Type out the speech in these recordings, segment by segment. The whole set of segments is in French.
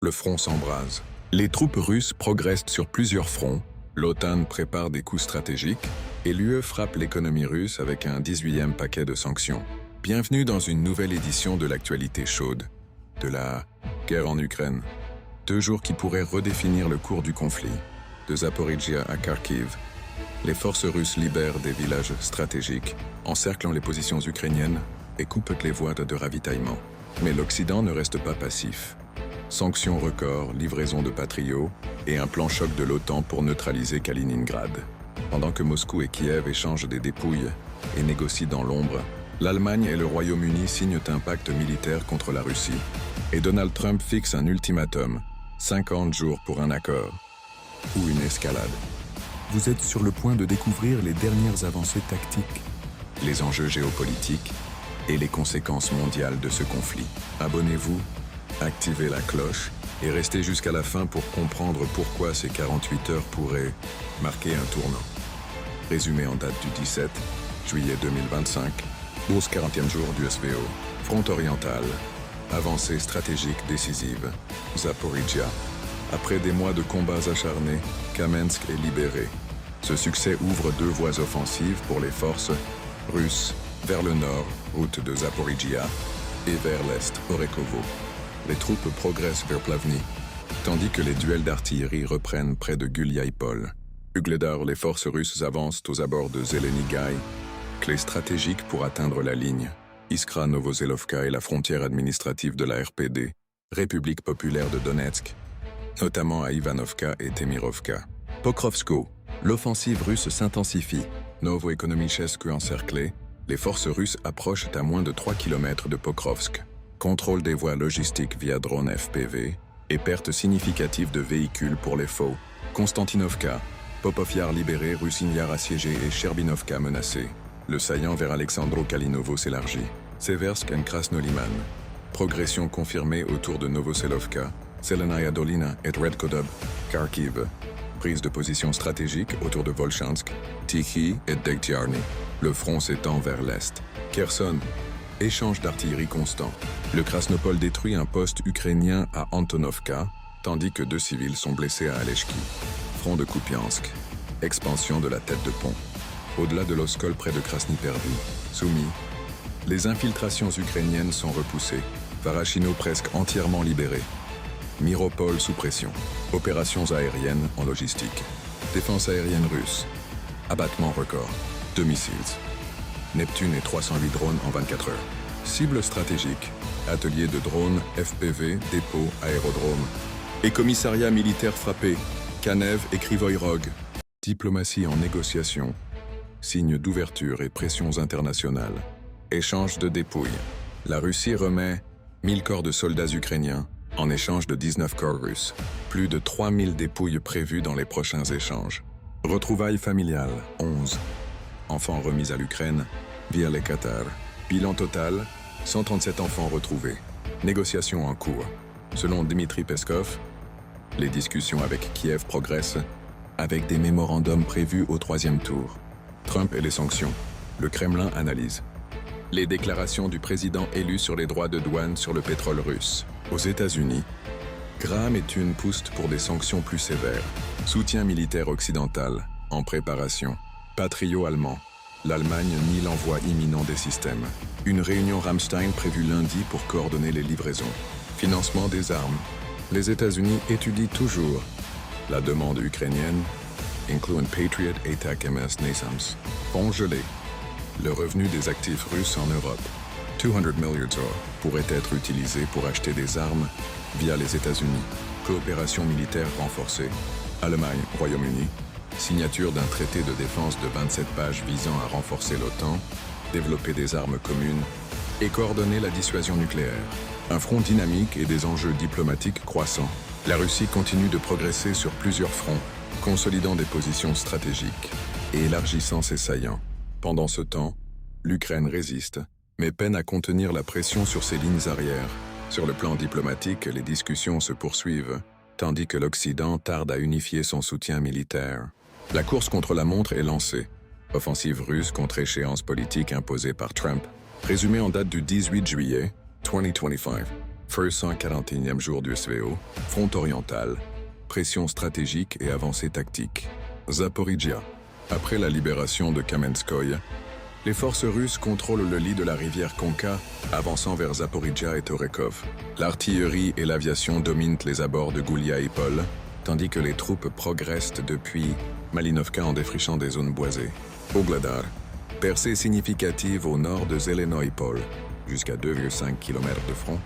le front s'embrase. Les troupes russes progressent sur plusieurs fronts, l'OTAN prépare des coups stratégiques, et l'UE frappe l'économie russe avec un 18e paquet de sanctions. Bienvenue dans une nouvelle édition de l'actualité chaude, de la guerre en Ukraine. 2 jours qui pourraient redéfinir le cours du conflit. De Zaporijia à Kharkiv, les forces russes libèrent des villages stratégiques, encerclant les positions ukrainiennes et coupent les voies de ravitaillement. Mais l'Occident ne reste pas passif. Sanctions records, livraison de Patriot et un plan choc de l'OTAN pour neutraliser Kaliningrad. Pendant que Moscou et Kiev échangent des dépouilles et négocient dans l'ombre, l'Allemagne et le Royaume-Uni signent un pacte militaire contre la Russie. Et Donald Trump fixe un ultimatum, 50 jours pour un accord ou une escalade. Vous êtes sur le point de découvrir les dernières avancées tactiques, les enjeux géopolitiques et les conséquences mondiales de ce conflit. Abonnez-vous, activez la cloche et restez jusqu'à la fin pour comprendre pourquoi ces 48 heures pourraient marquer un tournant. Résumé en date du 17 juillet 2025, 40e jour du SVO, front oriental, avancée stratégique décisive, Zaporijia. Après des mois de combats acharnés, Kamensk est libéré. Ce succès ouvre 2 voies offensives pour les forces russes, vers le nord, route de Zaporijia, et vers l'est, Orekhovo. Les troupes progressent vers Plavny, tandis que les duels d'artillerie reprennent près de Guliaïpol. Ugledar, les forces russes avancent aux abords de Zelenigay, clé stratégique pour atteindre la ligne. Iskra Novoselovka est la frontière administrative de la RPD, République populaire de Donetsk, notamment à Ivanovka et Temirovka. Pokrovsko, l'offensive russe s'intensifie. Novoekonomichesku encerclé, les forces russes approchent à moins de 3 km de Pokrovsk. Contrôle des voies logistiques via drone FPV et perte significative de véhicules pour les faux. Konstantinovka, Popovyar libéré, Rusinyar assiégé et Cherbinovka menacé. Le saillant vers Alexandro-Kalinovo s'élargit. Seversk et Krasnoliman. Progression confirmée autour de Novoselovka, Zelenaya Dolina et Redkodob. Kharkiv. Prise de position stratégique autour de Volchansk, Tikhi et Dektyarny. Le front s'étend vers l'est. Kherson. Échange d'artillerie constant. Le Krasnopol détruit un poste ukrainien à Antonovka, tandis que 2 civils sont blessés à Alechki. Front de Kupiansk. Expansion de la tête de pont. Au-delà de l'Oskol près de Krasny-Pervy. Soumis. Les infiltrations ukrainiennes sont repoussées. Varachino presque entièrement libéré. Miropol sous pression. Opérations aériennes en logistique. Défense aérienne russe. Abattement record. 2 missiles. Neptune et 308 drones en 24 heures. Cible stratégique. Atelier de drones, FPV, dépôt, aérodrome. Et commissariat militaire frappé. Kanev et Krivoy Rog. Diplomatie en négociation. Signes d'ouverture et pressions internationales. Échange de dépouilles. La Russie remet 1000 corps de soldats ukrainiens en échange de 19 corps russes. Plus de 3000 dépouilles prévues dans les prochains échanges. Retrouvailles familiales, 11. Enfants remis à l'Ukraine via les Qatar. Bilan total, 137 enfants retrouvés. Négociations en cours. Selon Dmitri Peskov, les discussions avec Kiev progressent avec des mémorandums prévus au 3e tour. Trump et les sanctions. Le Kremlin analyse. Les déclarations du président élu sur les droits de douane sur le pétrole russe. Aux États-Unis, Graham et Thune poussent pour des sanctions plus sévères. Soutien militaire occidental, en préparation. Patriot allemand. L'Allemagne nie l'envoi imminent des systèmes. Une réunion Ramstein prévue lundi pour coordonner les livraisons. Financement des armes. Les États-Unis étudient toujours la demande ukrainienne, incluant Patriot ATAK-MS NASAMS. Pont gelé. Le revenu des actifs russes en Europe, 200 milliards d'euros, pourrait être utilisé pour acheter des armes via les États-Unis. Coopération militaire renforcée. Allemagne, Royaume-Uni. Signature d'un traité de défense de 27 pages visant à renforcer l'OTAN, développer des armes communes et coordonner la dissuasion nucléaire. Un front dynamique et des enjeux diplomatiques croissants. La Russie continue de progresser sur plusieurs fronts, consolidant des positions stratégiques et élargissant ses saillants. Pendant ce temps, l'Ukraine résiste, mais peine à contenir la pression sur ses lignes arrières. Sur le plan diplomatique, les discussions se poursuivent, tandis que l'Occident tarde à unifier son soutien militaire. La course contre la montre est lancée. Offensive russe contre échéance politique imposée par Trump. Résumé en date du 18 juillet 2025. Feu 141e jour du SVO, front oriental, pression stratégique et avancée tactique. Zaporijia. Après la libération de Kamenskoye, les forces russes contrôlent le lit de la rivière Konka, avançant vers Zaporijia et Torekov. L'artillerie et l'aviation dominent les abords de Goulia et Pol, tandis que les troupes progressent depuis Malinovka en défrichant des zones boisées. Ogledar. Percée significative au nord de Zelenoïpol, jusqu'à 2,5 km de front,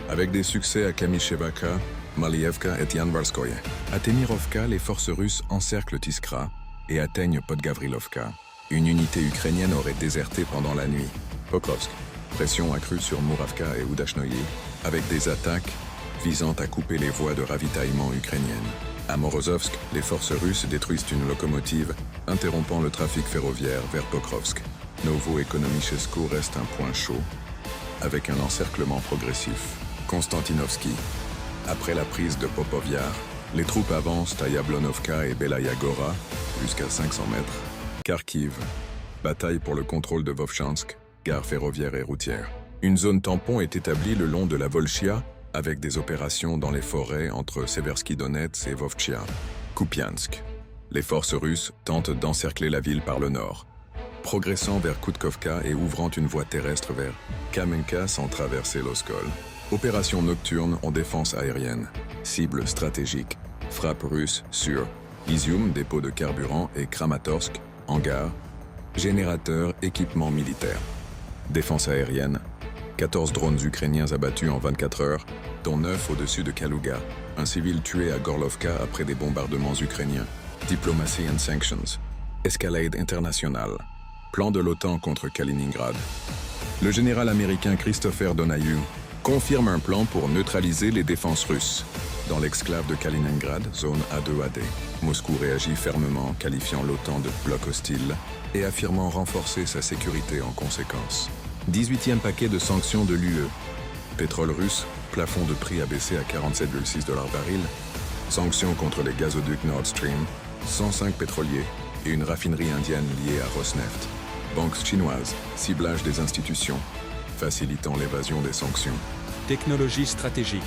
avec des succès à Kamishevaka, Malievka et Yanvarskoye. À Temirovka, les forces russes encerclent Iskra et atteignent Podgavrilovka. Une unité ukrainienne aurait déserté pendant la nuit. Pokrovsk. Pression accrue sur Muravka et Udashnoye, avec des attaques visant à couper les voies de ravitaillement ukrainiennes. À Morozovsk, les forces russes détruisent une locomotive, interrompant le trafic ferroviaire vers Pokrovsk. Novo-Ekonomichesku reste un point chaud, avec un encerclement progressif. Konstantinovski. Après la prise de Popovyar, les troupes avancent à Yablonovka et Belaya Gora, jusqu'à 500 mètres. Kharkiv. Bataille pour le contrôle de Vovchansk, gare ferroviaire et routière. Une zone tampon est établie le long de la Volchia, avec des opérations dans les forêts entre Seversky Donets et Vovchia. Kupiansk. Les forces russes tentent d'encercler la ville par le nord, progressant vers Koutkovka et ouvrant une voie terrestre vers Kamenka sans traverser l'Oskol. Opération nocturne en défense aérienne. Cible stratégique. Frappe russe sur Izium, dépôt de carburant, et Kramatorsk, hangar, générateur, équipement militaire. Défense aérienne. 14 drones ukrainiens abattus en 24 heures, dont 9 au-dessus de Kaluga. Un civil tué à Gorlovka après des bombardements ukrainiens. Diplomacy and sanctions. Escalade internationale. Plan de l'OTAN contre Kaliningrad. Le général américain Christopher Donahue confirme un plan pour neutraliser les défenses russes. Dans l'exclave de Kaliningrad, zone A2AD, Moscou réagit fermement, qualifiant l'OTAN de bloc hostile et affirmant renforcer sa sécurité en conséquence. 18e paquet de sanctions de l'UE. Pétrole russe, plafond de prix abaissé à 47,6 $ baril. Sanctions contre les gazoducs Nord Stream, 105 pétroliers et une raffinerie indienne liée à Rosneft. Banques chinoises, ciblage des institutions, facilitant l'évasion des sanctions. Technologie stratégique.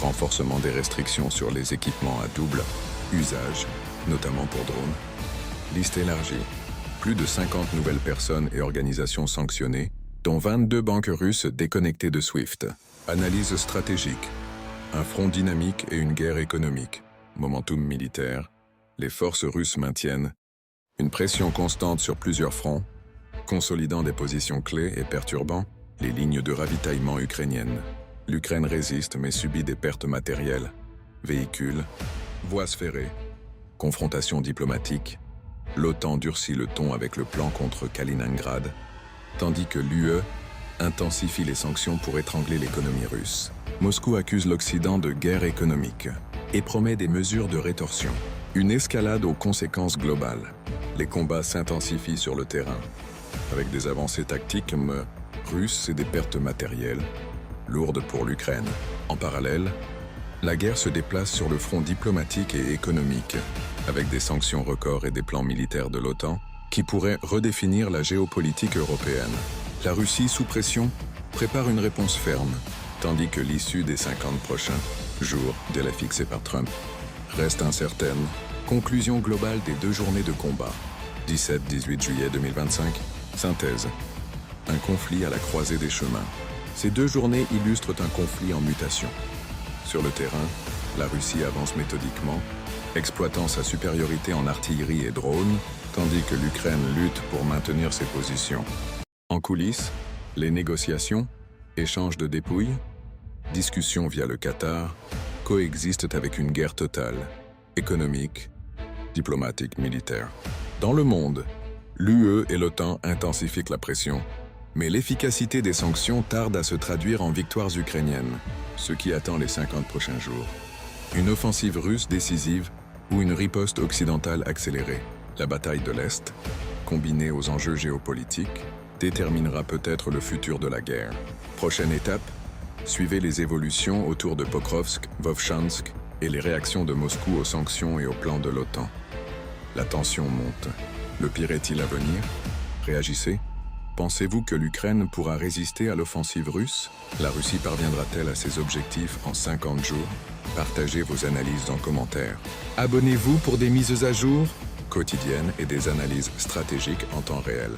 Renforcement des restrictions sur les équipements à double usage, notamment pour drones. Liste élargie. Plus de 50 nouvelles personnes et organisations sanctionnées, dont 22 banques russes déconnectées de SWIFT. Analyse stratégique. Un front dynamique et une guerre économique. Momentum militaire. Les forces russes maintiennent une pression constante sur plusieurs fronts, consolidant des positions clés et perturbant les lignes de ravitaillement ukrainiennes. L'Ukraine résiste mais subit des pertes matérielles, véhicules, voies ferrées, confrontations diplomatiques. L'OTAN durcit le ton avec le plan contre Kaliningrad, tandis que l'UE intensifie les sanctions pour étrangler l'économie russe. Moscou accuse l'Occident de guerre économique et promet des mesures de rétorsion. Une escalade aux conséquences globales. Les combats s'intensifient sur le terrain, avec des avancées tactiques russes et des pertes matérielles, lourdes pour l'Ukraine. En parallèle, la guerre se déplace sur le front diplomatique et économique, avec des sanctions records et des plans militaires de l'OTAN qui pourraient redéfinir la géopolitique européenne. La Russie, sous pression, prépare une réponse ferme, tandis que l'issue des 50 prochains jours, délai fixé par Trump, reste incertaine. Conclusion globale des 2 journées de combat. 17-18 juillet 2025. Synthèse. Un conflit à la croisée des chemins. Ces 2 journées illustrent un conflit en mutation. Sur le terrain, la Russie avance méthodiquement, exploitant sa supériorité en artillerie et drones, tandis que l'Ukraine lutte pour maintenir ses positions. En coulisses, les négociations, échanges de dépouilles, discussions via le Qatar, coexistent avec une guerre totale, économique, diplomatique, militaire. Dans le monde, l'UE et l'OTAN intensifient la pression, mais l'efficacité des sanctions tarde à se traduire en victoires ukrainiennes, ce qui attend les 50 prochains jours. Une offensive russe décisive ou une riposte occidentale accélérée. La bataille de l'Est, combinée aux enjeux géopolitiques, déterminera peut-être le futur de la guerre. Prochaine étape, suivez les évolutions autour de Pokrovsk, Vovchansk et les réactions de Moscou aux sanctions et aux plans de l'OTAN. La tension monte. Le pire est-il à venir? Réagissez. Pensez-vous que l'Ukraine pourra résister à l'offensive russe? La Russie parviendra-t-elle à ses objectifs en 50 jours? Partagez vos analyses en commentaire. Abonnez-vous pour des mises à jour quotidiennes et des analyses stratégiques en temps réel.